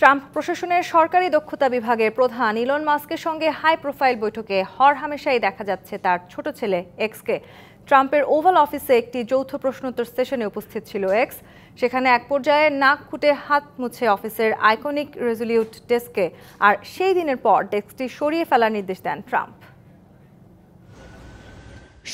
Trump প্রশাসনের সরকারি দক্ষতা বিভাগের প্রধান ইলন মাস্কের সঙ্গে হাই প্রোফাইল বৈঠকে হরহামেশাই দেখা যাচ্ছে তার ছোট ছেলে এক্সকে। ট্রাম্পের ওভাল অফিসে একটি যৌথ প্রশ্নোত্তর সেশনে উপস্থিত ছিল এক্স। সেখানে এক পর্যায়ে নাক খুঁটে হাত মুছে অফিসের আইকনিক রেজলিউট ডেস্কে, আর সেই দিনের পর ডেস্কটি সরিয়ে ফেলার নির্দেশ দেন ট্রাম্প।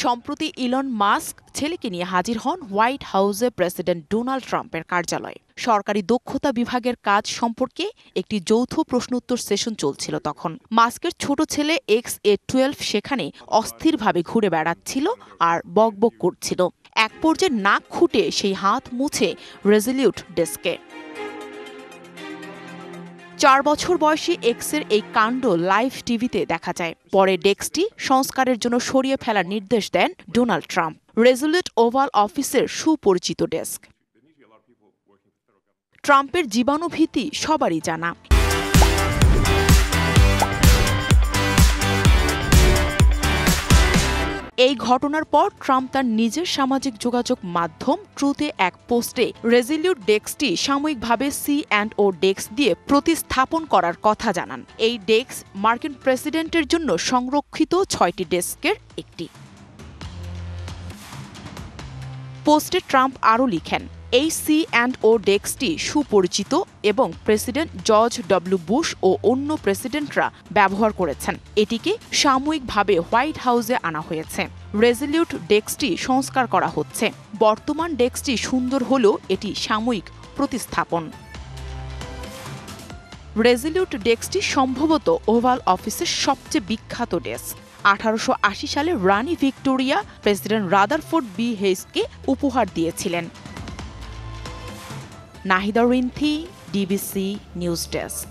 সম্প্রতি ইলন মাস্ক ছেলেকে নিয়ে হাজির হন হোয়াইট হাউসে প্রেসিডেন্ট ডোনাল্ড ট্রাম্পের কার্যালয়ে। সরকারি দক্ষতা বিভাগের কাজ সম্পর্কে একটি যৌথ প্রশ্নোত্তর সেশন চলছিল তখন। মাস্কের ছোট ছেলে XA-12 সেখানে অস্থিরভাবে ঘুরে বেড়াচ্ছিল আর বকবক করছিল। এক পর্যায়ে নাক খুঁটে সেই হাত মুছে রেজলিউট ডেস্কে। 4 বছর বয়সী এক্সের এই কাণ্ড লাইভ টিভিতে দেখা যায়। পরে ডেস্কটি সংস্কারের জন্য সরিয়ে ফেলার নির্দেশ দেন ডোনাল্ড ট্রাম্প। রেজলিউট ওভাল অফিসের সুপরিচিত ডেস্ক। ট্রাম্পের জীবাণুভীতি সবারই জানা। এই ঘটনার পর ট্রাম্প তার নিজের সামাজিক যোগাযোগ মাধ্যম ট্রুথে এক পোস্টে রেজলিউট ডেস্কটি সাময়িকভাবে C&O ডেস্ক দিয়ে প্রতিস্থাপন করার কথা জানান। এই ডেস্ক মার্কিন প্রেসিডেন্টের জন্য সংরক্ষিত 6টি ডেস্কের একটি। পোস্টে ট্রাম্প আরও লিখেন, এই C&O ডেস্কটি সুপরিচিত এবং প্রেসিডেন্ট জর্জ ডব্লিউ বুশ ও অন্য প্রেসিডেন্টরা ব্যবহার করেছেন। এটিকে সাময়িকভাবে হোয়াইট হাউসে আনা হয়েছে। রেজলিউট ডেস্কটি সংস্কার করা হচ্ছে। বর্তমান ডেস্কটি সুন্দর হলেও এটি সাময়িক প্রতিস্থাপন। রেজলিউট ডেস্কটি সম্ভবত ওভাল অফিসের সবচেয়ে বিখ্যাত ডেস্ক। 1880 সালে রানী ভিক্টোরিয়া প্রেসিডেন্ট রাদারফোর্ড বি হেইসকে উপহার দিয়েছিলেন। Nahida Rinthi, DBC news desk.